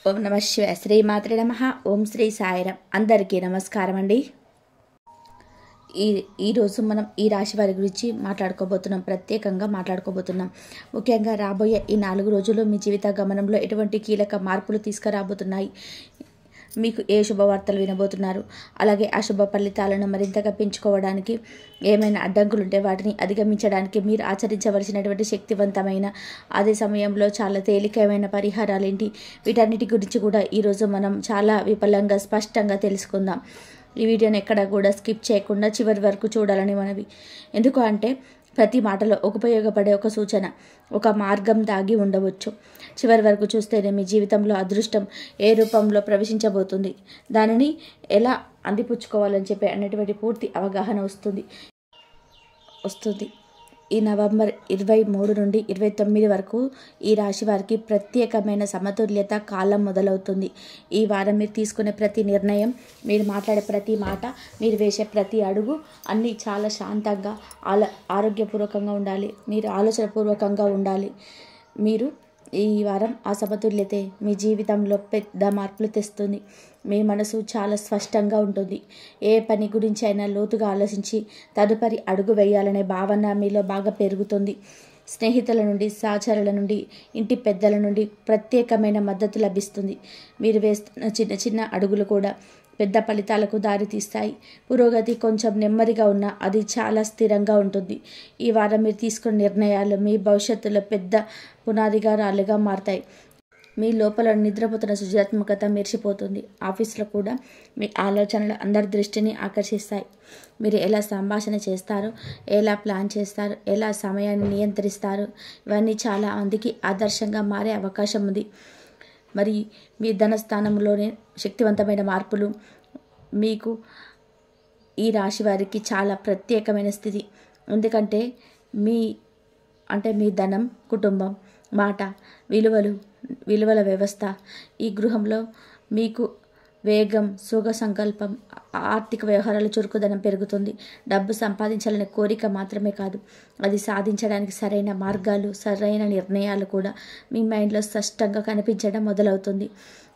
ఓం నమ శివాయ. శ్రీమాత్రే నమః. ఓం శ్రీ సాయిరాం. అందరికీ నమస్కారం అండి. ఈరోజు మనం ఈ రాశి వారి గురించి ప్రత్యేకంగా మాట్లాడుకోబోతున్నాం. ముఖ్యంగా రాబోయే ఈ 4 రోజుల్లో మీ జీవిత గమనంలో ఎటువంటి కీలక మార్పులు తీసుకురాబోతున్నాయి, మీకు ఏ శుభవార్తలు వినబోతున్నారు, అలాగే ఆ శుభ ఫలితాలను మరింతగా పెంచుకోవడానికి ఏమైనా అడ్డంకులుంటే వాటిని అధిగమించడానికి మీరు ఆచరించవలసినటువంటి శక్తివంతమైన అదే సమయంలో చాలా తేలికమైన పరిహారాలు ఏంటి, వీటన్నిటి గురించి కూడా ఈరోజు మనం చాలా విపులంగా స్పష్టంగా తెలుసుకుందాం. ఈ వీడియోని ఎక్కడ కూడా స్కిప్ చేయకుండా చివరి వరకు చూడాలని మనవి. ఎందుకు అంటే ప్రతి మాటలో ఉపయోగపడే ఒక సూచన, ఒక మార్గం దాగి ఉండవచ్చు. చివరి వరకు చూస్తేనే మీ జీవితంలో అదృష్టం ఏ రూపంలో ప్రవేశించబోతుంది, దానిని ఎలా అందిపుచ్చుకోవాలని చెప్పి అనేటువంటి పూర్తి అవగాహన వస్తుంది. ఈ నవంబర్ 23 నుండి 29 వరకు ఈ రాశి వారికి ప్రత్యేకమైన సమతుల్యత కాలం మొదలవుతుంది. ఈ వారం మీరు తీసుకునే ప్రతి నిర్ణయం, మీరు మాట్లాడే ప్రతి మాట, మీరు వేసే ప్రతి అడుగు అన్నీ చాలా శాంతంగా ఆరోగ్యపూర్వకంగా ఉండాలి. మీరు ఆలోచనపూర్వకంగా ఉండాలి. మీరు ఈ వారం ఆ సమతుల్యతే మీ జీవితంలో పెద్ద మార్పులు తెస్తుంది. మీ మనసు చాలా స్పష్టంగా ఉంటుంది. ఏ పని గురించి అయినా లోతుగా ఆలోచించి తదుపరి అడుగు వేయాలనే భావన మీలో బాగా పెరుగుతుంది. స్నేహితుల నుండి, సహచరుల నుండి, ఇంటి పెద్దల నుండి ప్రత్యేకమైన మద్దతు లభిస్తుంది. మీరు వేస్తున్న చిన్న చిన్న అడుగులు కూడా పెద్ద ఫలితాలకు దారితీస్తాయి. పురోగతి కొంచెం నెమ్మదిగా ఉన్నా అది చాలా స్థిరంగా ఉంటుంది. ఈ వారం మీరు తీసుకున్న నిర్ణయాలు మీ భవిష్యత్తులో పెద్ద పునాదిగా రాళ్ళుగా మారతాయి. మీ లోపల నిద్రపోతున్న సృజనాత్మకత మెరిసిపోతుంది. ఆఫీస్లో కూడా మీ ఆలోచనలు అందరి దృష్టిని ఆకర్షిస్తాయి. మీరు ఎలా సంభాషణ చేస్తారు, ఎలా ప్లాన్ చేస్తారు, ఎలా సమయాన్ని నియంత్రిస్తారు, ఇవన్నీ చాలా మందికి ఆదర్శంగా మారే అవకాశం ఉంది. మరి మీ ధనస్థానంలోనే శక్తివంతమైన మార్పులు మీకు ఈ రాశి వారికి చాలా ప్రత్యేకమైన స్థితి. ఎందుకంటే మీ ధనం, కుటుంబం, మాట, విలువల వ్యవస్థ, ఈ గృహంలో మీకు వేగం, సుఖ సంకల్పం, ఆర్థిక వ్యవహారాల చురుకుదనం పెరుగుతుంది. డబ్బు సంపాదించాలనే కోరిక మాత్రమే కాదు, అది సాధించడానికి సరైన మార్గాలు, సరైన నిర్ణయాలు కూడా మీ మైండ్లో స్పష్టంగా కనిపించడం మొదలవుతుంది.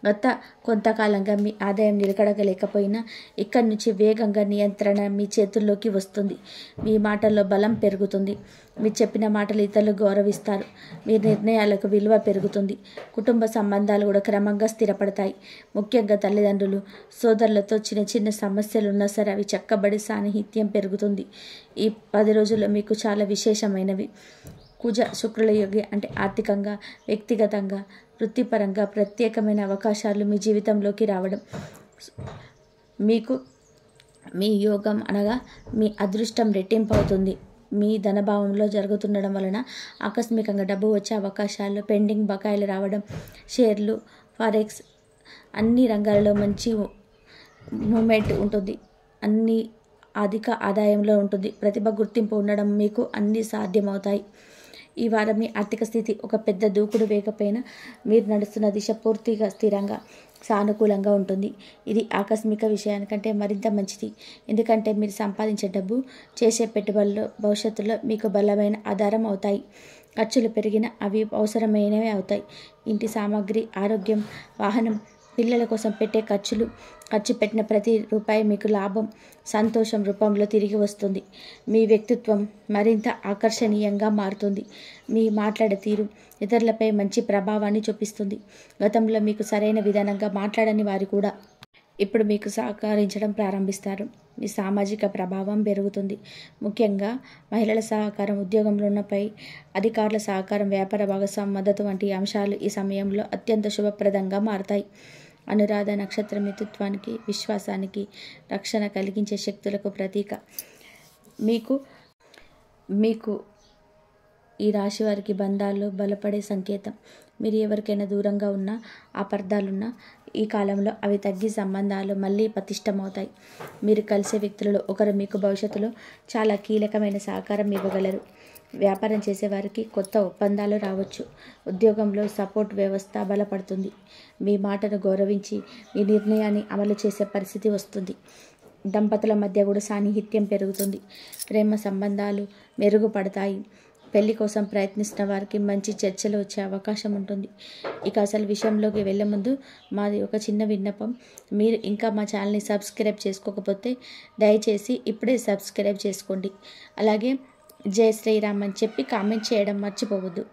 గత కొంతకాలంగా మీ ఆదాయం నిలకడగలేకపోయినా ఇక్కడి నుంచి వేగంగా నియంత్రణ మీ చేతుల్లోకి వస్తుంది. మీ మాటల్లో బలం పెరుగుతుంది. మీరు చెప్పిన మాటలు ఇతరులు గౌరవిస్తారు. మీ నిర్ణయాలకు విలువ పెరుగుతుంది. కుటుంబ సంబంధాలు కూడా క్రమంగా స్థిరపడతాయి. ముఖ్యంగా తల్లిదండ్రులు, సోదరులతో చిన్న చిన్న సమస్యలు ఉన్నా సరే అవి చక్కబడి సాన్నిహిత్యం పెరుగుతుంది. ఈ 10 రోజుల్లో మీకు చాలా విశేషమైనవి. కుజ శుక్రుల యోగి అంటే ఆర్థికంగా, వ్యక్తిగతంగా, వృత్తిపరంగా ప్రత్యేకమైన అవకాశాలు మీ జీవితంలోకి రావడం. మీకు మీ యోగం అనగా మీ అదృష్టం రెట్టింపు అవుతుంది. మీ ధనభావంలో జరుగుతుండడం వలన ఆకస్మికంగా డబ్బు వచ్చే అవకాశాలు, పెండింగ్ బకాయిలు రావడం, షేర్లు, ఫారెక్స్ అన్ని రంగాలలో మంచి మూమెంట్ ఉంటుంది. అన్ని అధిక ఆదాయంలో ఉంటుంది. ప్రతిభ, గుర్తింపు ఉండడం మీకు అన్నీ సాధ్యమవుతాయి. ఈ వారం మీ ఆర్థిక స్థితి ఒక పెద్ద దూకుడు వేగపైన మీరు నడుస్తున్న దిశ పూర్తిగా స్థిరంగా, సానుకూలంగా ఉంటుంది. ఇది ఆకస్మిక విషయానికంటే మరింత మంచిది. ఎందుకంటే మీరు సంపాదించే డబ్బు, చేసే పెట్టుబడులు భవిష్యత్తులో మీకు బలమైన ఆధారం అవుతాయి. ఖర్చులు పెరిగినా అవి అవసరమైనవి అవుతాయి. ఇంటి సామాగ్రి, ఆరోగ్యం, వాహనం, పిల్లల కోసం పెట్టే ఖర్చు పెట్టిన ప్రతి రూపాయి మీకు లాభం, సంతోషం రూపంలో తిరిగి వస్తుంది. మీ వ్యక్తిత్వం మరింత ఆకర్షణీయంగా మారుతుంది. మీ మాట్లాడే తీరు ఇతరులపై మంచి ప్రభావాన్ని చూపిస్తుంది. గతంలో మీకు సరైన విధానంగా మాట్లాడని వారు కూడా ఇప్పుడు మీకు సహకరించడం ప్రారంభిస్తారు. మీ సామాజిక ప్రభావం పెరుగుతుంది. ముఖ్యంగా మహిళల సహకారం, ఉద్యోగంలో ఉన్నపై అధికారుల సహకారం, వ్యాపార భాగస్వామ్య మద్దతు వంటి అంశాలు ఈ సమయంలో అత్యంత శుభప్రదంగా మారతాయి. అనురాధ నక్షత్రం మిత్రుత్వానికి, విశ్వాసానికి, రక్షణ కలిగించే శక్తులకు ప్రతీక. మీకు ఈ రాశి వారికి బంధాల్లో బలపడే సంకేతం. మీరు ఎవరికైనా దూరంగా ఉన్నా, అపార్థాలున్నా ఈ కాలంలో అవి తగ్గి సంబంధాలు మళ్ళీ పటిష్టమవుతాయి. మీరు కలిసే వ్యక్తులలో ఒకరు మీకు భవిష్యత్తులో చాలా కీలకమైన సహకారం ఇవ్వగలరు. వ్యాపారం చేసేవారికి కొత్త ఒప్పందాలు రావచ్చు. ఉద్యోగంలో సపోర్ట్ వ్యవస్థ బలపడుతుంది. మీ మాటను గౌరవించి మీ నిర్ణయాన్ని అమలు చేసే పరిస్థితి వస్తుంది. దంపతుల మధ్య కూడా సాన్నిహిత్యం పెరుగుతుంది. ప్రేమ సంబంధాలు మెరుగుపడతాయి. పెళ్లి కోసం ప్రయత్నిస్తున్న వారికి మంచి చర్చలు వచ్చే అవకాశం ఉంటుంది. ఇక అసలు విషయంలోకి వెళ్ళే ముందు మాది ఒక చిన్న విన్నపం. మీరు ఇంకా మా ఛానల్ని సబ్స్క్రైబ్ చేసుకోకపోతే దయచేసి ఇప్పుడే సబ్స్క్రైబ్ చేసుకోండి. అలాగే జై శ్రీరామ్ అని చెప్పి కామెంట్ చేయడం మర్చిపోవద్దు.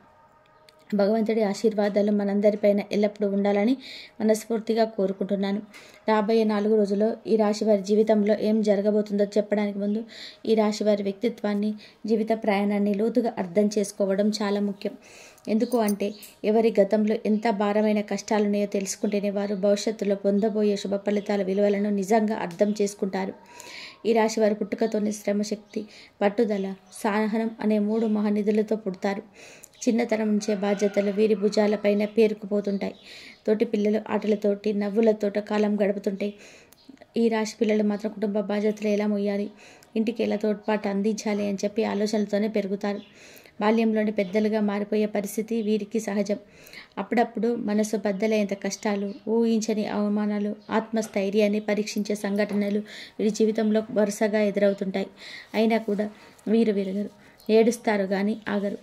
భగవంతుడి ఆశీర్వాదాలు మనందరిపైన ఎల్లప్పుడూ ఉండాలని మనస్ఫూర్తిగా కోరుకుంటున్నాను. రాబోయే 4 రోజుల్లో ఈ రాశి వారి జీవితంలో ఏం జరగబోతుందో చెప్పడానికి ముందు ఈ రాశి వారి వ్యక్తిత్వాన్ని, జీవిత ప్రయాణాన్ని లోతుగా అర్థం చేసుకోవడం చాలా ముఖ్యం. ఎందుకు అంటే ఎవరి గతంలో ఎంత భారమైన కష్టాలున్నాయో తెలుసుకుంటేనే వారు భవిష్యత్తులో పొందబోయే శుభ ఫలితాల విలువలను నిజంగా అర్థం చేసుకుంటారు. ఈ రాశి వారి పుట్టుకతోనే శ్రమశక్తి, పట్టుదల, సహనం అనే 3 మహానిధులతో పుడతారు. చిన్నతనం నుంచే బాధ్యతలు వీరి భుజాలపైన పేరుకుపోతుంటాయి. తోటి పిల్లలు ఆటలతోటి, నవ్వులతోట కాలం గడుపుతుంటాయి. ఈ రాశి పిల్లలు మాత్రం కుటుంబ బాధ్యతలు ఎలా మొయ్యాలి, ఇంటికి ఎలా తోడ్పాటు అందించాలి అని చెప్పి ఆలోచనలతోనే పెరుగుతారు. బాల్యంలోని పెద్దలుగా మారిపోయే పరిస్థితి వీరికి సహజం. అప్పుడప్పుడు మనసు బద్దలైనంత కష్టాలు, ఊహించని అవమానాలు, ఆత్మస్థైర్యాన్ని పరీక్షించే సంఘటనలు వీరి జీవితంలో వరుసగా ఎదురవుతుంటాయి. అయినా కూడా వీరు విరగరు. ఏడుస్తారు కానీ ఆగరు.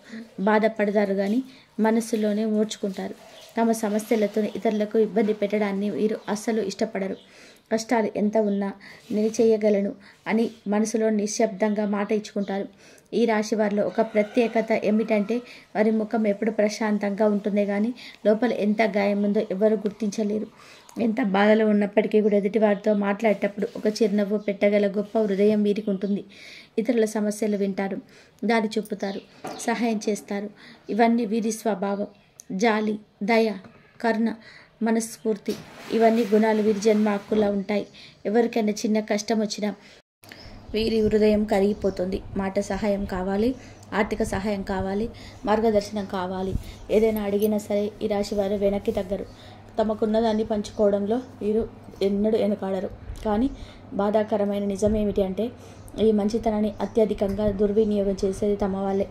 బాధపడతారు కానీ మనస్సులోనే ఓర్చుకుంటారు. తమ సమస్యలతో ఇతరులకు ఇబ్బంది పెట్టడాన్ని వీరు అస్సలు ఇష్టపడరు. కష్టాలు ఎంత ఉన్నా నేను చేయగలను అని మనసులో నిశ్శబ్దంగా మాట ఇచ్చుకుంటారు. ఈ రాశి వారిలో ఒక ప్రత్యేకత ఏమిటంటే వారి ముఖం ఎప్పుడు ప్రశాంతంగా ఉంటుందే కానీ లోపల ఎంత గాయం ఉందో ఎవరు గుర్తించలేరు. ఎంత బాధలో ఉన్నప్పటికీ కూడా ఎదుటివారితో మాట్లాడేటప్పుడు ఒక చిరునవ్వు పెట్టగల గొప్ప హృదయం వీరికి ఉంటుంది. ఇతరుల సమస్యలు వింటారు, దారి చూపుతారు, సహాయం చేస్తారు. ఇవన్నీ వీరి స్వభావం. జాలి, దయ, కరుణ, మనస్ఫూర్తి ఇవన్నీ గుణాలు వీరి జన్మ హక్కులా ఉంటాయి. ఎవరికైనా చిన్న కష్టం వచ్చినా వీరి హృదయం కరిగిపోతుంది. మాట సహాయం కావాలి, ఆర్థిక సహాయం కావాలి, మార్గదర్శనం కావాలి, ఏదైనా అడిగినా సరే ఈ రాశి వారు వెనక్కి తగ్గరు. తమకున్నదాన్ని పంచుకోవడంలో వీరు ఎన్నడూ వెనుకాడరు. కానీ బాధాకరమైన నిజం ఏమిటి అంటే ఈ మంచితనాన్ని అత్యధికంగా దుర్వినియోగం చేసేది తమ వాళ్ళే.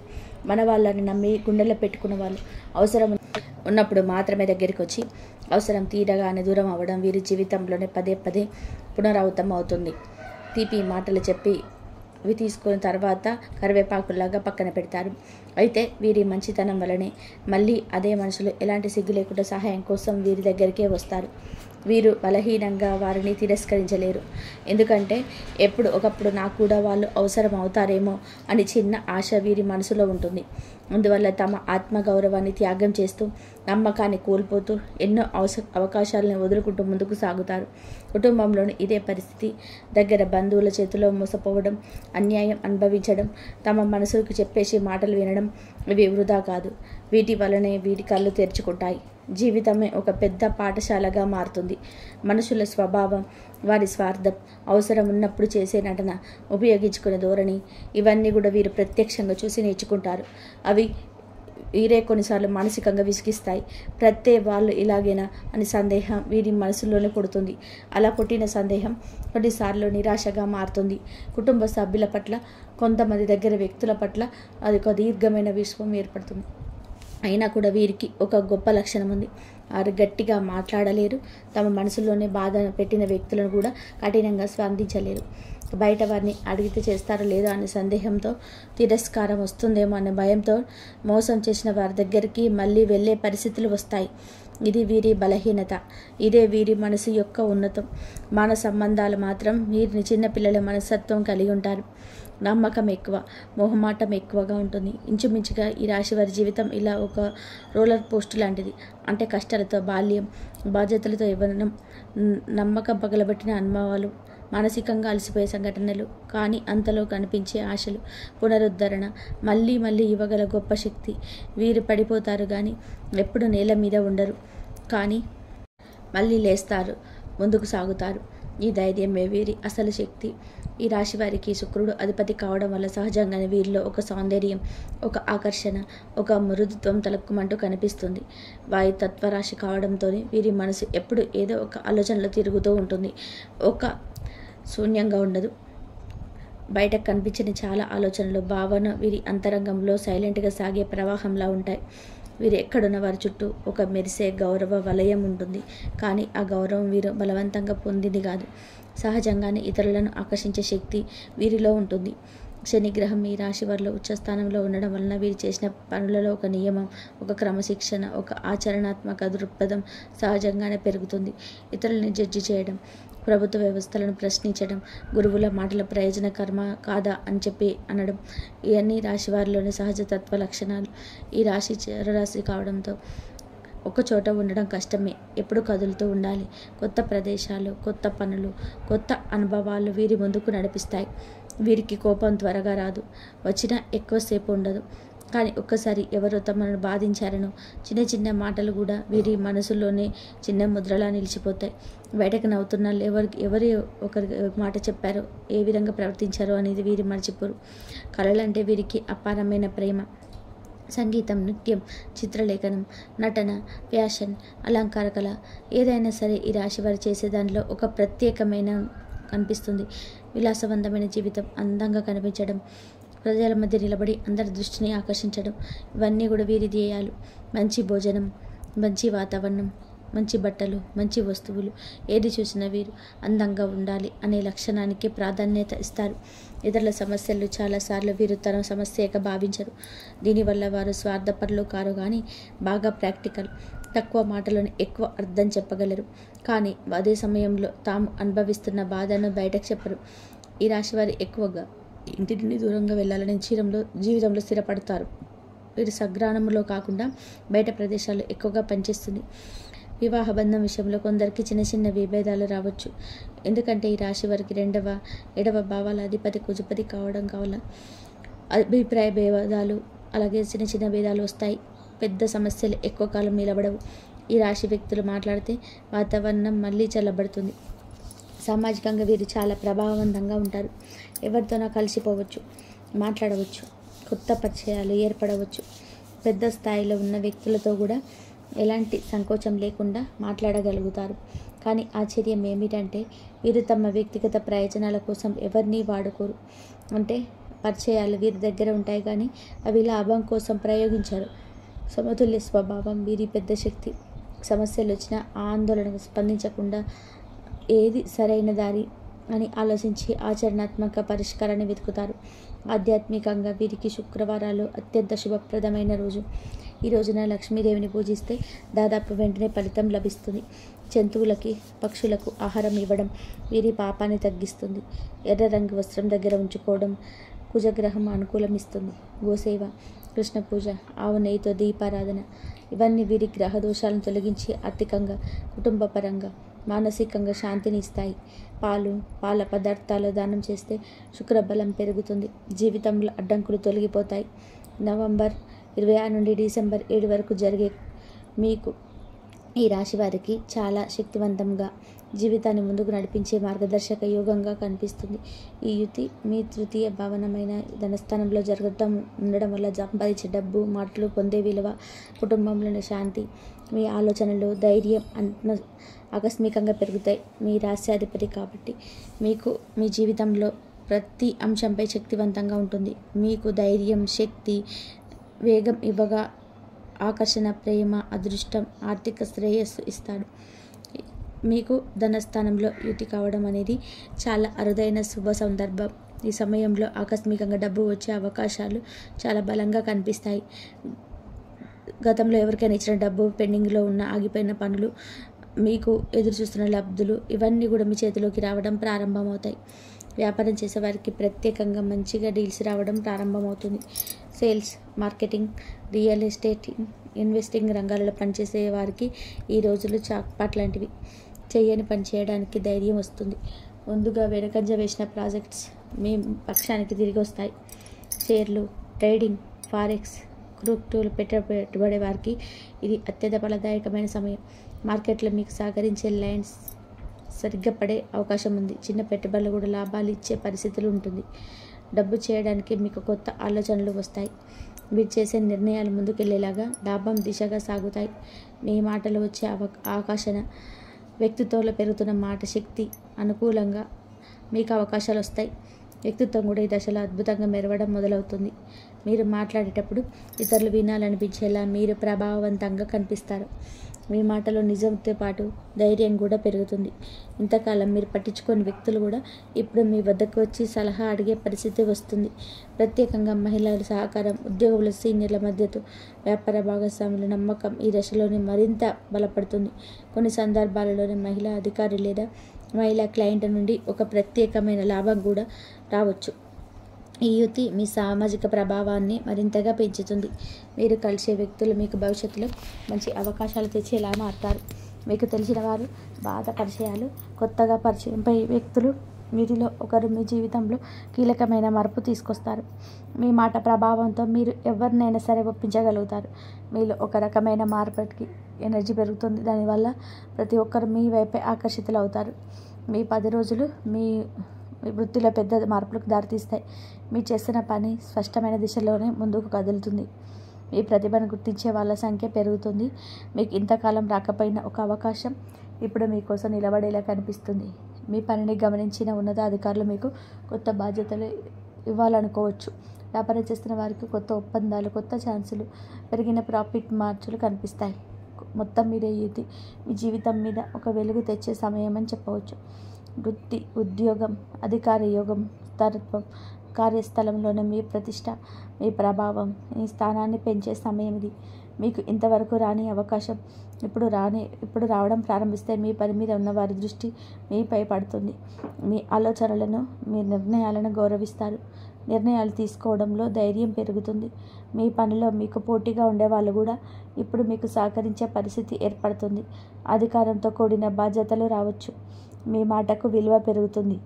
మన వాళ్ళని నమ్మి గుండెల్లో పెట్టుకున్న వాళ్ళు అవసరం ఉన్నప్పుడు మాత్రమే దగ్గరికి వచ్చి అవసరం తీరగానే దూరం అవ్వడం వీరి జీవితంలోనే పదే పదే పునరావృతం అవుతుంది. తీపి మాటలు చెప్పి ఇవి తీసుకున్న తర్వాత కరివేపాకులాగా పక్కన పెడతారు. అయితే వీరి మంచితనం వలనే మళ్ళీ అదే మనుషులు ఎలాంటి సిగ్గు లేకుండా సహాయం కోసం వీరి దగ్గరికే వస్తారు. వీరు బలహీనంగా వారిని తిరస్కరించలేరు. ఎందుకంటే ఎప్పుడు ఒకప్పుడు నాకు కూడా వాళ్ళు అవసరం అవుతారేమో అని చిన్న ఆశ వీరి మనసులో ఉంటుంది. అందువల్ల తమ ఆత్మగౌరవాన్ని త్యాగం చేస్తూ, నమ్మకాన్ని కోల్పోతూ ఎన్నో అవకాశాలను వదులుకుంటూ ముందుకు సాగుతారు. కుటుంబంలోని ఇదే పరిస్థితి. దగ్గర బంధువుల చేతిలో మోసపోవడం, అన్యాయం అనుభవించడం, తమ మనసుకు చెప్పేసి మాటలు వినడం ఇవి వృధా కాదు. వీటి వలనే వీరి కళ్ళు తెరుచుకుంటాయి. జీవితమే ఒక పెద్ద పాఠశాలగా మారుతుంది. మనుషుల స్వభావం, వారి స్వార్థం, అవసరం ఉన్నప్పుడు చేసే నటన, ఉపయోగించుకునే ధోరణి ఇవన్నీ కూడా వీరు ప్రత్యక్షంగా చూసి నేర్చుకుంటారు. అవి వీరే కొన్నిసార్లు మానసికంగా విసిగిస్తాయి. వాళ్ళు ఇలాగేనా అని సందేహం వీరి మనసులోనే పుడుతుంది. అలా పుట్టిన సందేహం కొన్నిసార్లు నిరాశగా మారుతుంది. కుటుంబ సభ్యుల పట్ల, కొంతమంది దగ్గర వ్యక్తుల పట్ల అది ఒక దీర్ఘమైన విశ్వం ఏర్పడుతుంది. అయినా కూడా వీరికి ఒక గొప్ప లక్షణం ఉంది. వారు గట్టిగా మాట్లాడలేరు. తమ మనసులోనే బాధ పెట్టిన వ్యక్తులను కూడా కఠినంగా స్పందించలేరు. బయట వారిని అడిగితే చేస్తారో లేదో అనే సందేహంతో, తిరస్కారం వస్తుందేమో అనే భయంతో మోసం చేసిన వారి దగ్గరికి మళ్ళీ వెళ్ళే పరిస్థితులు వస్తాయి. ఇది వీరి బలహీనత. ఇదే వీరి మనసు యొక్క ఉన్నతం. మానవ సంబంధాలు మాత్రం వీరిని చిన్నపిల్లల మనస్తత్వం కలిగి ఉంటారు. నమ్మకం ఎక్కువ, మొహమాటం ఎక్కువగా ఉంటుంది. ఇంచుమించుగా ఈ రాశి వారి జీవితం ఇలా ఒక రోలర్ పోస్ట్ లాంటిది. అంటే కష్టాలతో బాల్యం, బాధ్యతలతో యవ్వనం, నమ్మకం పగలబెట్టిన అనుభవాలు, మానసికంగా అలసిపోయే సంఘటనలు, కానీ అంతలో కనిపించే ఆశలు, పునరుద్ధరణ, మళ్ళీ మళ్ళీ ఇవ్వగల గొప్ప శక్తి. వీరు పడిపోతారు కానీ ఎప్పుడు నేల మీద ఉండరు. కానీ మళ్ళీ లేస్తారు, ముందుకు సాగుతారు. ఈ ధైర్యమే వీరి అసలు శక్తి. ఈ రాశి వారికి శుక్రుడు అధిపతి కావడం వల్ల సహజంగానే వీరిలో ఒక సౌందర్యం, ఒక ఆకర్షణ, ఒక మృదుత్వం తలక్కుమంటూ కనిపిస్తుంది. వాయు తత్వరాశి కావడంతో వీరి మనసు ఎప్పుడు ఏదో ఒక ఆలోచనలో తిరుగుతూ ఉంటుంది. ఒక శూన్యంగా ఉండదు. బయటకు కనిపించిన చాలా ఆలోచనలు, భావన వీరి అంతరంగంలో సైలెంట్గా సాగే ప్రవాహంలా ఉంటాయి. వీరు ఎక్కడున్న వారి చుట్టూ ఒక మెరిసే గౌరవ వలయం ఉంటుంది. కానీ ఆ గౌరవం వీరు బలవంతంగా పొందింది కాదు. సహజంగానే ఇతరులను ఆకర్షించే శక్తి వీరిలో ఉంటుంది. శనిగ్రహం మీ రాశి వారిలో ఉచ్చస్థానంలో ఉండడం వలన వీరు చేసిన పనులలో ఒక నియమం, ఒక క్రమశిక్షణ, ఒక ఆచరణాత్మక దృక్పథం సహజంగానే పెరుగుతుంది. ఇతరులని జడ్జి చేయడం, ప్రభుత్వ వ్యవస్థలను ప్రశ్నించడం, గురువుల మాటల ప్రయోజనకరమ కాదా అని చెప్పి అనడం, ఇవన్నీ రాశి వారిలోని సహజతత్వ లక్షణాలు. ఈ రాశి చరరాశి కావడంతో ఒక చోట ఉండడం కష్టమే. ఎప్పుడు కదులుతూ ఉండాలి. కొత్త ప్రదేశాలు, కొత్త పనులు, కొత్త అనుభవాలు వీరి ముందుకు నడిపిస్తాయి. వీరికి కోపం త్వరగా రాదు, వచ్చినా ఎక్కువసేపు ఉండదు. కానీ ఒక్కసారి ఎవరో తమను బాధించారనో చిన్న చిన్న మాటలు కూడా వీరి మనసులోనే చిన్న ముద్రలా నిలిచిపోతాయి. బయటకు నవ్వుతున్నారు, ఎవరి ఒకరి మాట చెప్పారో, ఏ విధంగా ప్రవర్తించారో అనేది వీరు మర్చిపోరు. కళలంటే వీరికి అపారమైన ప్రేమ. సంగీతం, నృత్యం, చిత్రలేఖనం, నటన, ఫ్యాషన్, అలంకార కళ, ఏదైనా సరే ఈ రాశి వారు చేసే దానిలో ఒక ప్రత్యేకమైన కనిపిస్తుంది. విలాసవంతమైన జీవితం, అందంగా కనిపించడం, ప్రజల మధ్య నిలబడి అందరి దృష్టిని ఆకర్షించడం, ఇవన్నీ కూడా వీరి ధ్యేయాలు. మంచి భోజనం, మంచి వాతావరణం, మంచి బట్టలు, మంచి వస్తువులు, ఏది చూసినా వీరు అందంగా ఉండాలి అనే లక్షణానికి ప్రాధాన్యత ఇస్తారు. ఇతరుల సమస్యలు చాలాసార్లు వీరు తన సమస్యగా భావించరు. దీనివల్ల వారు స్వార్థపరులు కారు కానీ బాగా ప్రాక్టికల్. తక్కువ మాటలను ఎక్కువ అర్థం చెప్పగలరు. కానీ అదే సమయంలో తాము అనుభవిస్తున్న బాధను బయటకు చెప్పరు. ఈ రాశి వారు ఎక్కువగా ఇంటి నుండి దూరంగా వెళ్ళాలని జీవితంలో స్థిరపడతారు. వీరు స్వగ్రామంలో కాకుండా బయట ప్రదేశాల్లో ఎక్కువగా పనిచేస్తుంది. వివాహ బంధం విషయంలో కొందరికి చిన్న చిన్న విభేదాలు రావచ్చు. ఎందుకంటే ఈ రాశి వారికి 2వ, 7వ భావాల అధిపతి కుజపతి కావడం కావాల అభిప్రాయ భేదాలు, అలాగే చిన్న చిన్న భేదాలు వస్తాయి. పెద్ద సమస్యలు ఎక్కువ కాలం నిలబడవు. ఈ రాశి వ్యక్తులు మాట్లాడితే వాతావరణం మళ్ళీ చల్లబడుతుంది. సామాజికంగా వీరు చాలా ప్రభావవంతంగా ఉంటారు. ఎవరితోనో కలిసిపోవచ్చు, మాట్లాడవచ్చు, కొత్త పరిచయాలు ఏర్పడవచ్చు. పెద్ద స్థాయిలో ఉన్న వ్యక్తులతో కూడా ఎలాంటి సంకోచం లేకుండా మాట్లాడగలుగుతారు. కానీ ఆశ్చర్యం ఏమిటంటే వీరు తమ వ్యక్తిగత ప్రయోజనాల కోసం ఎవరిని వాడుకోరు. అంటే పరిచయాలు వీరి దగ్గర ఉంటాయి కానీ అవి లాభం కోసం ప్రయోగించారు. సమతుల్య స్వభావం వీరి పెద్ద శక్తి. సమస్యలు వచ్చినా ఆందోళనకు స్పందించకుండా ఏది సరైన దారి అని ఆలోచించి ఆచరణాత్మక పరిష్కారాన్ని వెతుకుతారు. ఆధ్యాత్మికంగా వీరికి శుక్రవారాలు అత్యంత శుభప్రదమైన రోజు. ఈ రోజున లక్ష్మీదేవిని పూజిస్తే దాదాపు వెంటనే ఫలితం లభిస్తుంది. జంతువులకి, పక్షులకు ఆహారం ఇవ్వడం వీరి పాపాన్ని తగ్గిస్తుంది. ఎర్ర రంగు వస్త్రం దగ్గర ఉంచుకోవడం కుజగ్రహం అనుకూలం ఇస్తుంది. గోసేవ, కృష్ణ పూజ, ఆవు నెయ్యితో దీపారాధన, ఇవన్నీ వీరి గ్రహ దోషాలను తొలగించి ఆర్థికంగా, కుటుంబపరంగా, మానసికంగా శాంతిని ఇస్తాయి. పాల పదార్థాలు దానం చేస్తే శుక్రబలం పెరుగుతుంది. జీవితంలో అడ్డంకులు తొలగిపోతాయి. నవంబర్ 26 నుండి డిసెంబర్ 7 వరకు జరిగే మీకు ఈ రాశి వారికి చాలా శక్తివంతంగా జీవితాన్ని ముందుకు నడిపించే మార్గదర్శక యోగంగా కనిపిస్తుంది. ఈ యుతి మీ తృతీయ భావనమైన ధనస్థానంలో ఉండడం వల్ల సంపాదించే డబ్బు, మాటలు పొందే విలువ, కుటుంబంలోని శాంతి, మీ ఆలోచనలు, ధైర్యం ఆకస్మికంగా పెరుగుతాయి. మీ రాశ్యాధిపతి కాబట్టి మీకు మీ జీవితంలో ప్రతి అంశంపై శక్తివంతంగా ఉంటుంది. మీకు ధైర్యం, శక్తి, వేగం ఇవ్వగా ఆకర్షణ, ప్రేమ, అదృష్టం, ఆర్థిక శ్రేయస్సు ఇస్తాడు. మీకు ధనస్థానంలో యుతి కావడం అనేది చాలా అరుదైన శుభ సందర్భం. ఈ సమయంలో ఆకస్మికంగా డబ్బు వచ్చే అవకాశాలు చాలా బలంగా కనిపిస్తాయి. గతంలో ఎవరికైనా ఇచ్చిన డబ్బు, పెండింగ్లో ఉన్న ఆగిపోయిన పనులు, మీకు ఎదురు చూస్తున్న లబ్ధులు, ఇవన్నీ కూడా మీ చేతిలోకి రావడం ప్రారంభమవుతాయి. వ్యాపారం చేసేవారికి ప్రత్యేకంగా మంచిగా డీల్స్ రావడం ప్రారంభమవుతుంది. Sales, marketing, real estate, investing రంగాలలో పనిచేసే వారికి ఈ రోజులు చాక్పాట్ లాంటివి. చేయని పని చేయడానికి ధైర్యం వస్తుంది. ముందుగా వెనకంజ వేసిన ప్రాజెక్ట్స్ మీ పక్షానికి తిరిగి వస్తాయి. షేర్లు, ట్రేడింగ్, ఫారెక్స్, క్రిప్టోలు పెట్టుబడే వారికి ఇది అత్యంత ఫలదాయకమైన సమయం. మార్కెట్లో మీకు సహకరించే లైన్స్ సరిగ్గా పడే అవకాశం ఉంది. చిన్న పెట్టుబడులు కూడా లాభాలు ఇచ్చే పరిస్థితులు ఉంటుంది. డబ్బు చేయడానికి మీకు కొత్త ఆలోచనలు వస్తాయి. మీరు చేసే నిర్ణయాలు ముందుకెళ్లేలాగా లాభం దిశగా సాగుతాయి. మీ మాటలు వచ్చే ఆకర్షణ, వ్యక్తిత్వంలో పెరుగుతున్న మాట శక్తి అనుకూలంగా మీకు అవకాశాలు వస్తాయి. వ్యక్తిత్వం కూడా ఈ దశలో అద్భుతంగా మెరవడం మొదలవుతుంది. మీరు మాట్లాడేటప్పుడు ఇతరులు వినాలనిపించేలా మీరు ప్రభావవంతంగా కనిపిస్తారు. మీ మాటలో నిజంతో పాటు ధైర్యం కూడా పెరుగుతుంది. ఇంతకాలం మీరు పట్టించుకోని వ్యక్తులు కూడా ఇప్పుడు మీ వద్దకు వచ్చి సలహా అడిగే పరిస్థితి వస్తుంది. ప్రత్యేకంగా మహిళల సహకారం, ఉద్యోగుల సీనియర్ల మద్దతు, వ్యాపార భాగస్వాముల నమ్మకం ఈ దశలోనే మరింత బలపడుతుంది. కొన్ని సందర్భాలలోనే మహిళా అధికారి లేదా మహిళా క్లయింట్ నుండి ఒక ప్రత్యేకమైన లాభం కూడా రావచ్చు. ఈ యుతి మీ సామాజిక ప్రభావాన్ని మరింతగా పెంచుతుంది. మీరు కలిసే వ్యక్తులు మీకు భవిష్యత్తులో మంచి అవకాశాలు తెచ్చేలా మారుతారు. మీకు తెలిసిన వారు, పాత పరిచయాలు, కొత్తగా పరిచయంపై వ్యక్తులు వీరిలో ఒకరు మీ జీవితంలో కీలకమైన మార్పు తీసుకొస్తారు. మీ మాట ప్రభావంతో మీరు ఎవరినైనా సరే ఒప్పించగలుగుతారు. మీలో ఒక రకమైన మార్పుకి ఎనర్జీ పెరుగుతుంది. దానివల్ల ప్రతి ఒక్కరు మీ వైపే ఆకర్షితులు అవుతారు. మీ 10 రోజులు మీ వృత్తిలో పెద్ద మార్పులకు దారితీస్తాయి. మీరు చేస్తున్న పని స్పష్టమైన దిశలోనే ముందుకు కదులుతుంది. మీ ప్రతిభను గుర్తించే వాళ్ళ సంఖ్య పెరుగుతుంది. మీకు ఇంతకాలం రాకపోయిన ఒక అవకాశం ఇప్పుడు మీకోసం నిలబడేలా కనిపిస్తుంది. మీ పనిని గమనించిన ఉన్నతాధికారులు మీకు కొత్త బాధ్యతలు ఇవ్వాలనుకోవచ్చు. వ్యాపారం చేస్తున్న వారికి కొత్త ఒప్పందాలు, కొత్త ఛాన్సులు, పెరిగిన ప్రాఫిట్ మార్చులు కనిపిస్తాయి. మొత్తం మీద ఇది మీ జీవితం మీద ఒక వెలుగు తెచ్చే సమయం అని చెప్పవచ్చు. వృత్తి, ఉద్యోగం, అధికార యోగం, స్థిరత్వం, కార్యస్థలంలోనే మీ ప్రతిష్ట, మీ ప్రభావం, మీ స్థానాన్ని పెంచే సమయం ఇది. మీకు ఇంతవరకు రాని అవకాశం ఇప్పుడు రావడం ప్రారంభిస్తే మీ పని మీద ఉన్న వారి దృష్టి మీపై పడుతుంది. మీ ఆలోచనలను, మీ నిర్ణయాలను గౌరవిస్తారు. నిర్ణయాలు తీసుకోవడంలో ధైర్యం పెరుగుతుంది. మీ పనిలో మీకు పోటీగా ఉండేవాళ్ళు కూడా ఇప్పుడు మీకు సహకరించే పరిస్థితి ఏర్పడుతుంది. అధికారంతో కూడిన బాధ్యతలు రావచ్చు. మీ మాటకు విలువ పెరుగుతుంది.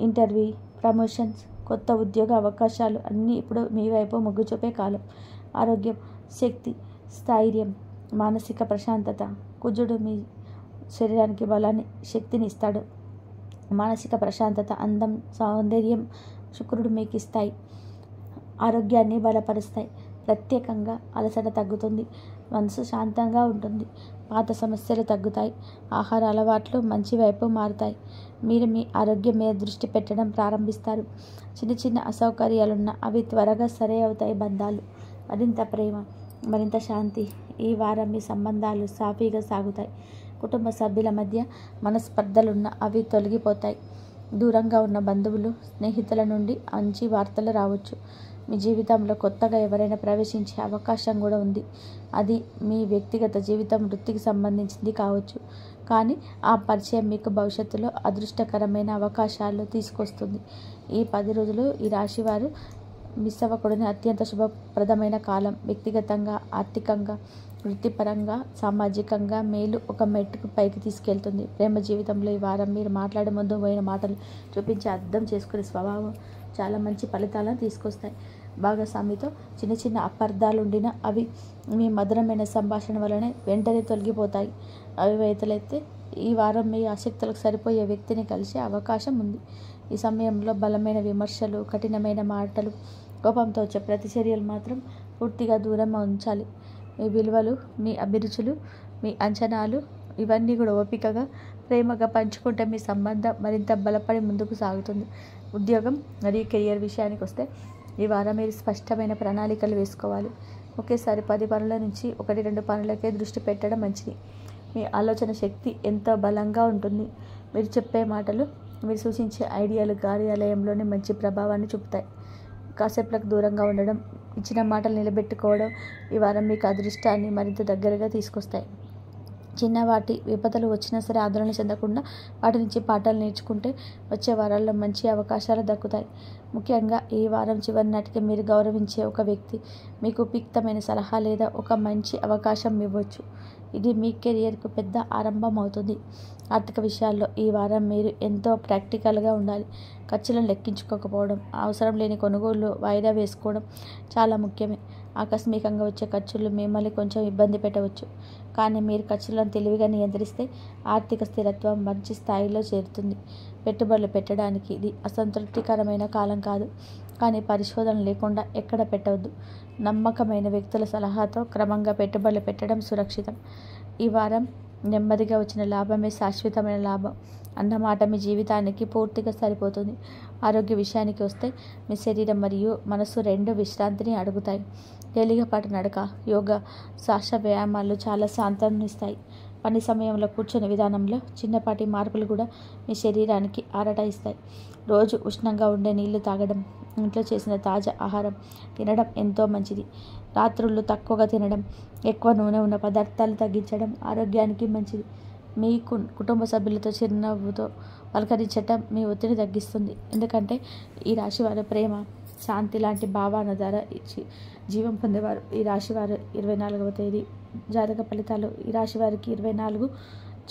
ఇంటర్వ్యూ, ప్రమోషన్స్, కొత్త ఉద్యోగ అవకాశాలు అన్నీ ఇప్పుడు మీ వైపు మొగ్గు చూపే కాలం. ఆరోగ్యం, శక్తి, స్థైర్యం, మానసిక ప్రశాంతత. కుజుడు మీ శరీరానికి బలాన్ని, శక్తిని ఇస్తాడు. మానసిక ప్రశాంతత, అందం, సౌందర్యం శుక్రుడు మీకు ఇస్తాయి. ఆరోగ్యాన్ని బలపరుస్తాయి. ప్రత్యేకంగా అలసట తగ్గుతుంది. మనసు శాంతంగా ఉంటుంది. పాత సమస్యలు తగ్గుతాయి. ఆహార అలవాట్లు మంచి వైపు మారుతాయి. మీరు మీ ఆరోగ్యం మీద దృష్టి పెట్టడం ప్రారంభిస్తారు. చిన్న చిన్న అసౌకర్యాలున్నా అవి త్వరగా సరి అవుతాయి. బంధాలు, మరింత ప్రేమ, మరింత శాంతి. ఈ వారం మీ సంబంధాలు సాఫీగా సాగుతాయి. కుటుంబ సభ్యుల మధ్య మనస్పర్ధలున్న అవి తొలగిపోతాయి. దూరంగా ఉన్న బంధువులు, స్నేహితుల నుండి మంచి వార్తలు రావచ్చు. మీ జీవితంలో కొత్తగా ఎవరైనా ప్రవేశించే అవకాశం కూడా ఉంది. అది మీ వ్యక్తిగత జీవితం, వృత్తికి సంబంధించింది కావచ్చు. కానీ ఆ పరిచయం మీకు భవిష్యత్తులో అదృష్టకరమైన అవకాశాలు తీసుకొస్తుంది. ఈ 10 రోజులు ఈ రాశి వారు మిస్ అవ్వకూడని అత్యంత శుభప్రదమైన కాలం. వ్యక్తిగతంగా, ఆర్థికంగా, వృత్తిపరంగా, సామాజికంగా మేలు ఒక మెట్టుకు పైకి తీసుకెళ్తుంది. ప్రేమ జీవితంలో ఈ వారం మీరు మాట్లాడే ముందు పోయిన మాటలు చూపించి అర్థం చేసుకునే స్వభావం చాలా మంచి ఫలితాలను తీసుకొస్తాయి. భాగస్వామితో చిన్న చిన్న అపార్థాలు ఉండినా అవి మీ మధురమైన సంభాషణ వలనే వెంటనే తొలగిపోతాయి. అవివాహితులైతే ఈ వారం మీ ఆసక్తులకు సరిపోయే వ్యక్తిని కలిసే అవకాశం ఉంది. ఈ సమయంలో బలమైన విమర్శలు, కఠినమైన మాటలు, కోపంతో వచ్చే ప్రతిచర్యలు మాత్రం పూర్తిగా దూరం ఉంచాలి. మీ విలువలు, మీ అభిరుచులు, మీ అంచనాలు ఇవన్నీ కూడా ఓపికగా, ప్రేమగా పంచుకుంటే మీ సంబంధం మరింత బలపడి ముందుకు సాగుతుంది. ఉద్యోగం మరియు కెరియర్ విషయానికి వస్తే ఈ వారం మీరు స్పష్టమైన ప్రణాళికలు వేసుకోవాలి. ఒకేసారి 10 పనుల నుంచి 1-2 పనులకే దృష్టి పెట్టడం మంచిది. మీ ఆలోచన శక్తి ఎంతో బలంగా ఉంటుంది. మీరు చెప్పే మాటలు, మీరు సూచించే ఐడియాలు కార్యాలయంలోనే మంచి ప్రభావాన్ని చూపుతాయి. కాసేపులకు దూరంగా ఉండడం, ఇచ్చిన మాటలు నిలబెట్టుకోవడం ఈ వారం మీకు అదృష్టాన్ని మరింత దగ్గరగా తీసుకొస్తాయి. చిన్నవాటి విపదలు వచ్చినా సరే ఆందోళన చెందకుండా వాటి నుంచి పాఠాలు నేర్చుకుంటే వచ్చే వారాల్లో మంచి అవకాశాలు దక్కుతాయి. ముఖ్యంగా ఈ వారం చివరి నాటికి మీరు గౌరవించే ఒక వ్యక్తి మీకు ఉపయుక్తమైన సలహా లేదా ఒక మంచి అవకాశం ఇవ్వచ్చు. ఇది మీ కెరియర్కు పెద్ద ఆరంభం అవుతుంది. ఆర్థిక విషయాల్లో ఈ వారం మీరు ఎంతో ప్రాక్టికల్గా ఉండాలి. ఖర్చులను లెక్కించుకోకపోవడం, అవసరం లేని కొనుగోళ్లు వాయిదా వేసుకోవడం చాలా ముఖ్యమే. ఆకస్మికంగా వచ్చే ఖర్చులు మిమ్మల్ని కొంచెం ఇబ్బంది పెట్టవచ్చు. కానీ మీరు ఖర్చులను తెలివిగా నియంత్రిస్తే ఆర్థిక స్థిరత్వం మంచి స్థాయిలో చేరుతుంది. పెట్టుబడులు పెట్టడానికి ఇది అసంతృప్తికరమైన కాలం కాదు. కానీ పరిశోధన లేకుండా ఎక్కడ పెట్టవద్దు. నమ్మకమైన వ్యక్తుల సలహాతో క్రమంగా పెట్టుబడులు పెట్టడం సురక్షితం. ఈ వారం నెమ్మదిగా వచ్చిన లాభమే శాశ్వతమైన లాభం అన్నమాట మీ జీవితానికి పూర్తిగా సరిపోతుంది. ఆరోగ్య విషయానికి వస్తే మీ శరీరం మరియు మనసు రెండు విశ్రాంతిని అడుగుతాయి. తేలికపాటి నడక, యోగా, శ్వాస వ్యాయామాలు చాలా శాంతాన్నిస్తాయి. పని సమయంలో కూర్చునే విధానంలో చిన్నపాటి మార్పులు కూడా మీ శరీరానికి ఆరాట ఇస్తాయి. రోజు ఉష్ణంగా ఉండే నీళ్లు తాగడం, ఇంట్లో చేసిన తాజా ఆహారం తినడం ఎంతో మంచిది. రాత్రుళ్ళు తక్కువగా తినడం, ఎక్కువ నూనె ఉన్న పదార్థాలు తగ్గించడం ఆరోగ్యానికి మంచిది. మీ కుటుంబ సభ్యులతో చిరునవ్వుతో పలకరించటం మీ ఒత్తిడి తగ్గిస్తుంది. ఎందుకంటే ఈ రాశి వారి ప్రేమ, శాంతి లాంటి భావన ద్వారా జీవం పొందేవారు. ఈ రాశివారు 24వ తేదీ జాతక ఫలితాలు. ఈ రాశి వారికి 24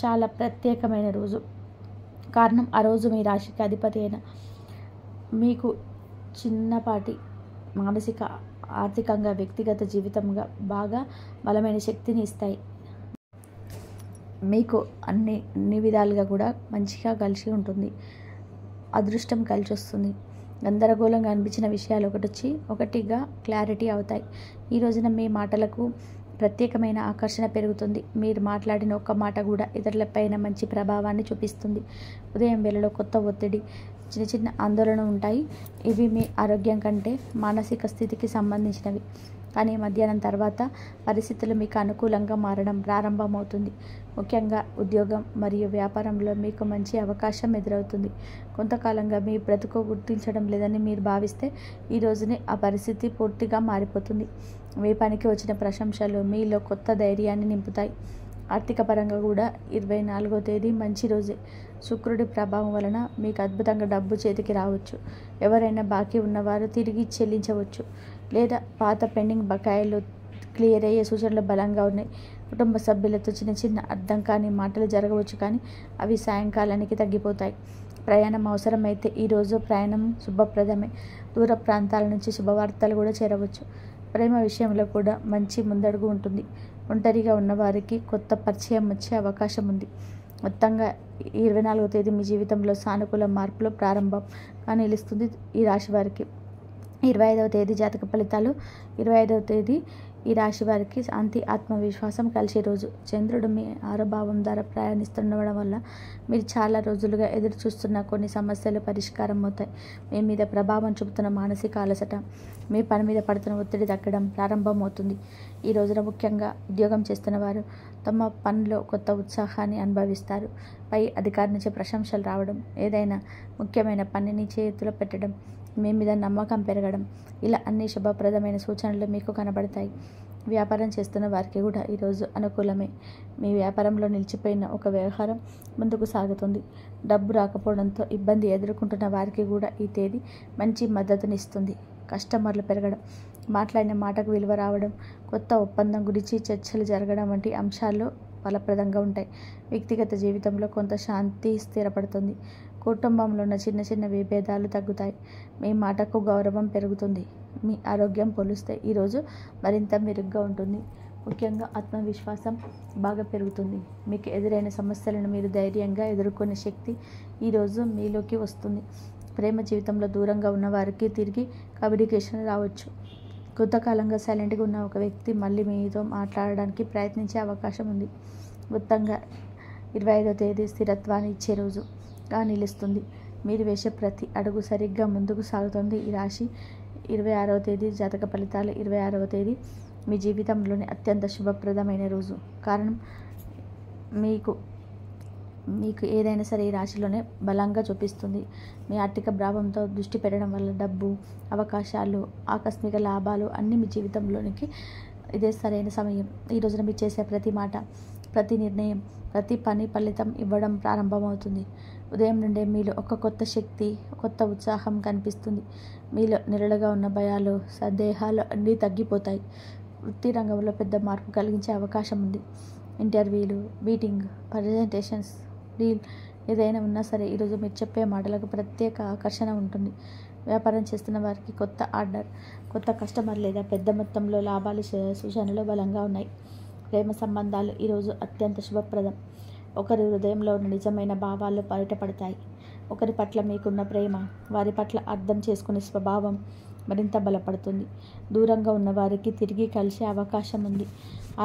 చాలా ప్రత్యేకమైన రోజు. కారణం ఆ రోజు మీ రాశికి అధిపతి అయిన మీకు చిన్నపాటి మానసిక, ఆర్థికంగా, వ్యక్తిగత జీవితంగా బాగా బలమైన శక్తిని ఇస్తాయి. మీకు అన్ని విధాలుగా కూడా మంచిగా కలిసి ఉంటుంది. అదృష్టం కలిసి వస్తుంది. గందరగోళంగా అనిపించిన విషయాలు ఒకటిగా క్లారిటీ అవుతాయి. ఈ రోజున మీ మాటలకు ప్రత్యేకమైన ఆకర్షణ పెరుగుతుంది. మీరు మాట్లాడిన ఒక్క మాట కూడా ఇతరులపైన మంచి ప్రభావాన్ని చూపిస్తుంది. ఉదయం వేళలో కొత్త ఒత్తిడి, చిన్న ఆందోళన ఉంటాయి. ఇవి మీ ఆరోగ్యం కంటే మానసిక స్థితికి సంబంధించినవి. కానీ మధ్యాహ్నం తర్వాత పరిస్థితులు మీకు అనుకూలంగా మారడం ప్రారంభమవుతుంది. ముఖ్యంగా ఉద్యోగం మరియు వ్యాపారంలో మీకు మంచి అవకాశం ఎదురవుతుంది. కొంతకాలంగా మీ బ్రతుకు గుర్తించడం లేదని మీరు భావిస్తే ఈ రోజునే ఆ పరిస్థితి పూర్తిగా మారిపోతుంది. మీ పనికి వచ్చిన ప్రశంసలు మీలో కొత్త ధైర్యాన్ని నింపుతాయి. ఆర్థిక పరంగా కూడా 24వ తేదీ మంచి రోజే. శుక్రుడి ప్రభావం వలన మీకు అద్భుతంగా డబ్బు చేతికి రావచ్చు. ఎవరైనా బాకీ ఉన్నవారు తిరిగి చెల్లించవచ్చు, లేదా పాత పెండింగ్ బకాయిలు క్లియర్ అయ్యే సూచనలు బలంగా ఉన్నాయి. కుటుంబ సభ్యులతో చిన్న అర్థం కాని మాటలు జరగవచ్చు, కానీ అవి సాయంకాలానికి తగ్గిపోతాయి. ప్రయాణం అవసరమైతే ఈరోజు ప్రయాణం శుభప్రదమే. దూర ప్రాంతాల నుంచి శుభవార్తలు కూడా చేరవచ్చు. ప్రేమ విషయంలో కూడా మంచి ముందడుగు ఉంటుంది. ఒంటరిగా ఉన్నవారికి కొత్త పరిచయం వచ్చే అవకాశం ఉంది. మొత్తంగా 24వ తేదీ మీ జీవితంలో సానుకూల మార్పులు ప్రారంభంగా నిలుస్తుంది. ఈ రాశి వారికి 25వ తేదీ జాతక ఫలితాలు. 25వ తేదీ ఈ రాశి వారికి శాంతి, ఆత్మవిశ్వాసం కలిసే రోజు. చంద్రుడు మీ 6వ భావం ద్వారా ప్రయాణిస్తుండడం వల్ల మీరు చాలా రోజులుగా ఎదురు చూస్తున్న కొన్ని సమస్యలు పరిష్కారం అవుతాయి. మీ మీద ప్రభావం చూపుతున్న మానసిక అలసట, మీ పని మీద పడుతున్న ఒత్తిడి తగ్గడం ప్రారంభమవుతుంది. ఈ రోజున ముఖ్యంగా ఉద్యోగం చేస్తున్న వారు తమ పనిలో కొత్త ఉత్సాహాన్ని అనుభవిస్తారు. పై అధికారి నుంచి ప్రశంసలు రావడం, ఏదైనా ముఖ్యమైన పనిని చేతిలో పెట్టడం, మీ మీద నమ్మకం పెరగడం, ఇలా అన్ని శుభప్రదమైన సూచనలు మీకు కనబడతాయి. వ్యాపారం చేస్తున్న వారికి కూడా ఈరోజు అనుకూలమే. మీ వ్యాపారంలో నిలిచిపోయిన ఒక వ్యవహారం ముందుకు సాగుతుంది. డబ్బు రాకపోవడంతో ఇబ్బంది ఎదుర్కొంటున్న వారికి కూడా ఈ తేదీ మంచి మద్దతునిస్తుంది. కస్టమర్లు పెరగడం, మాట్లాడిన మాటకు విలువ రావడం, కొత్త ఒప్పందం గురించి చర్చలు జరగడం వంటి అంశాలు ఫలప్రదంగా ఉంటాయి. వ్యక్తిగత జీవితంలో కొంత శాంతి స్థిరపడుతుంది. కుటుంబంలో ఉన్న చిన్న విభేదాలు తగ్గుతాయి. మీ మాటకు గౌరవం పెరుగుతుంది. మీ ఆరోగ్యం పోలిస్తే ఈరోజు మరింత మెరుగ్గా ఉంటుంది. ముఖ్యంగా ఆత్మవిశ్వాసం బాగా పెరుగుతుంది. మీకు ఎదురైన సమస్యలను మీరు ధైర్యంగా ఎదుర్కొనే శక్తి ఈరోజు మీలోకి వస్తుంది. ప్రేమ జీవితంలో దూరంగా ఉన్న వారికి తిరిగి కమ్యూనికేషన్ రావచ్చు. కొంతకాలంగా సైలెంట్గా ఉన్న ఒక వ్యక్తి మళ్ళీ మీతో మాట్లాడడానికి ప్రయత్నించే అవకాశం ఉంది. మొత్తంగా 25వ తేదీ స్థిరత్వాన్ని ఇచ్చే రోజుగా నిలుస్తుంది. మీరు వేసే ప్రతి అడుగు సరిగ్గా ముందుకు సాగుతుంది. ఈ రాశి 26వ తేదీ జాతక ఫలితాలు. 26వ తేదీ మీ జీవితంలోని అత్యంత శుభప్రదమైన రోజు. కారణం మీకు ఏదైనా సరే ఈ రాశిలోనే బలంగా చూపిస్తుంది. మీ ఆర్థిక భావంతో దృష్టి పెట్టడం వల్ల డబ్బు, అవకాశాలు, ఆకస్మిక లాభాలు అన్నీ మీ జీవితంలోనికి ఇదే సరైన సమయం. ఈ రోజున మీరు చేసే ప్రతి మాట, ప్రతి నిర్ణయం, ప్రతి పని ఫలితం ఇవ్వడం ప్రారంభమవుతుంది. ఉదయం నుండే మీలో ఒక కొత్త శక్తి, కొత్త ఉత్సాహం కనిపిస్తుంది. మీలో నిరళగా ఉన్న భయాలు, సందేహాలు అన్నీ తగ్గిపోతాయి. వృత్తి రంగంలో పెద్ద మార్పు కలిగించే అవకాశం ఉంది. ఇంటర్వ్యూలు, మీటింగ్, ప్రజెంటేషన్స్, డీల్ ఏదైనా ఉన్నా సరే ఈరోజు మీరు చెప్పే మాటలకు ప్రత్యేక ఆకర్షణ ఉంటుంది. వ్యాపారం చేస్తున్న వారికి కొత్త ఆర్డర్, కొత్త కస్టమర్ లేదా పెద్ద మొత్తంలో లాభాలు సూచనలు బలంగా ఉన్నాయి. ప్రేమ సంబంధాలు ఈరోజు అత్యంత శుభప్రదం. ఒకరి హృదయంలో ఉన్న నిజమైన భావాలు బయటపడతాయి. ఒకరి పట్ల మీకున్న ప్రేమ, వారి పట్ల అర్థం చేసుకునే స్వభావం మరింత బలపడుతుంది. దూరంగా ఉన్న వారికి తిరిగి కలిసే అవకాశం ఉంది.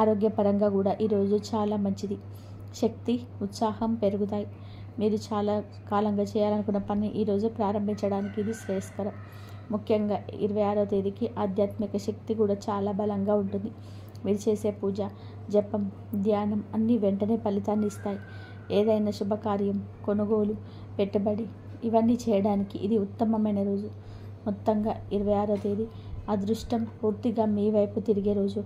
ఆరోగ్యపరంగా కూడా ఈరోజు చాలా మంచిది. శక్తి, ఉత్సాహం పెరుగుతాయి. మీరు చాలా కాలంగా చేయాలనుకున్న పని ఈరోజు ప్రారంభించడానికి ఇది శ్రేయస్కరం. ముఖ్యంగా 26వ తేదీకి ఆధ్యాత్మిక శక్తి కూడా చాలా బలంగా ఉంటుంది. మీరు చేసే పూజ, జపం, ధ్యానం అన్నీ వెంటనే ఫలితాన్ని ఇస్తాయి. ఏదైనా శుభకార్యం, కొనుగోలు, పెట్టుబడి ఇవన్నీ చేయడానికి ఇది ఉత్తమమైన రోజు. మొత్తంగా 26వ తేదీ అదృష్టం పూర్తిగా మీ వైపు తిరిగే రోజు.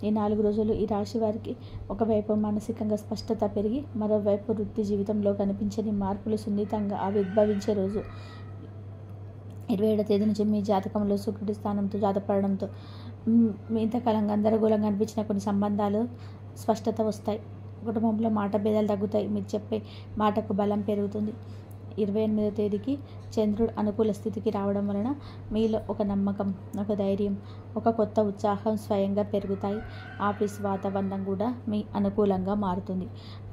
ఈ 4 రోజులు ఈ రాశి వారికి ఒకవైపు మానసికంగా స్పష్టత పెరిగి, మరోవైపు వృత్తి జీవితంలో కనిపించని మార్పులు సున్నితంగా ఆవిర్భవించే రోజు. 27వ తేదీ నుంచి మీ జాతకంలో శుక్రుడి స్థానంతో జాతపడడంతో మీ ఇంతకాలంగా గందరగోళంగా అనిపించిన కొన్ని సంబంధాలు స్పష్టత వస్తాయి. కుటుంబంలో మాట భేదాలు తగ్గుతాయి. మీరు చెప్పే మాటకు బలం పెరుగుతుంది. 28వ తేదీకి చంద్రుడు అనుకూల స్థితికి రావడం వలన మీలో ఒక నమ్మకం, ఒక ధైర్యం, ఒక కొత్త ఉత్సాహం స్వయంగా పెరుగుతాయి. ఆఫీస్ వాతావరణం కూడా మీ అనుకూలంగా మారుతుంది.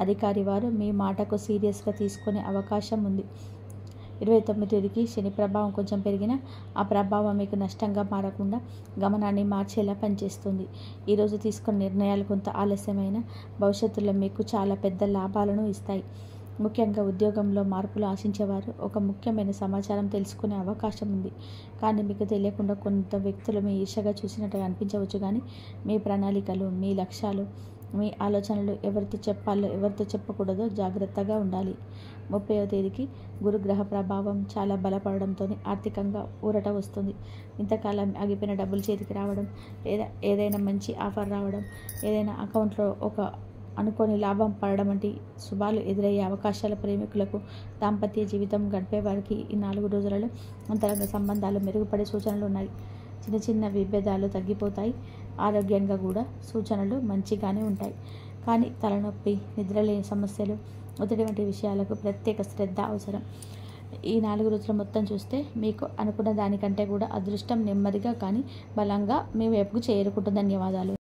అధికారి వారు మీ మాటకు సీరియస్గా తీసుకునే అవకాశం ఉంది. 29వ తేదీకి శని ప్రభావం కొంచెం పెరిగినా ఆ ప్రభావం మీకు నష్టంగా మారకుండా గమనాన్ని మార్చేలా పనిచేస్తుంది. ఈరోజు తీసుకున్న నిర్ణయాలు కొంత ఆలస్యమైన భవిష్యత్తులో మీకు చాలా పెద్ద లాభాలను ఇస్తాయి. ముఖ్యంగా ఉద్యోగంలో మార్పులు ఆశించేవారు ఒక ముఖ్యమైన సమాచారం తెలుసుకునే అవకాశం ఉంది. కానీ మీకు తెలియకుండా కొంత వ్యక్తులు మీ ఈర్ష్యగా చూసినట్టుగా అనిపించవచ్చు. కానీ మీ ప్రణాళికలు, మీ లక్ష్యాలు, మీ ఆలోచనలు ఎవరితో చెప్పాలో ఎవరితో చెప్పకూడదో జాగ్రత్తగా ఉండాలి. 30వ తేదీకి గురుగ్రహ ప్రభావం చాలా బలపడడంతో ఆర్థికంగా ఊరట వస్తుంది. ఇంతకాలం ఆగిపోయిన డబ్బులు చేతికి రావడం, లేదా ఏదైనా మంచి ఆఫర్ రావడం, ఏదైనా అకౌంట్లో ఒక అనుకోని లాభం పడడం వంటి శుభాలు ఎదురయ్యే అవకాశాల ప్రేమికులకు, దాంపత్య జీవితం గడిపే వారికి ఈ 4 రోజులలో అంతరంగ సంబంధాలు మెరుగుపడే సూచనలు ఉన్నాయి. చిన్న చిన్న విభేదాలు తగ్గిపోతాయి. ఆరోగ్యంగా కూడా సూచనలు మంచిగానే ఉంటాయి. కానీ తలనొప్పి, నిద్రలేని సమస్యలు, ఒత్తిడి వంటి విషయాలకు ప్రత్యేక శ్రద్ధ అవసరం. ఈ 4 రోజుల మొత్తం చూస్తే మీకు అనుకున్న దానికంటే కూడా అదృష్టం నెమ్మదిగా కానీ బలంగా మీ వైపుకు చేరుకుంటుంది. ధన్యవాదాలు.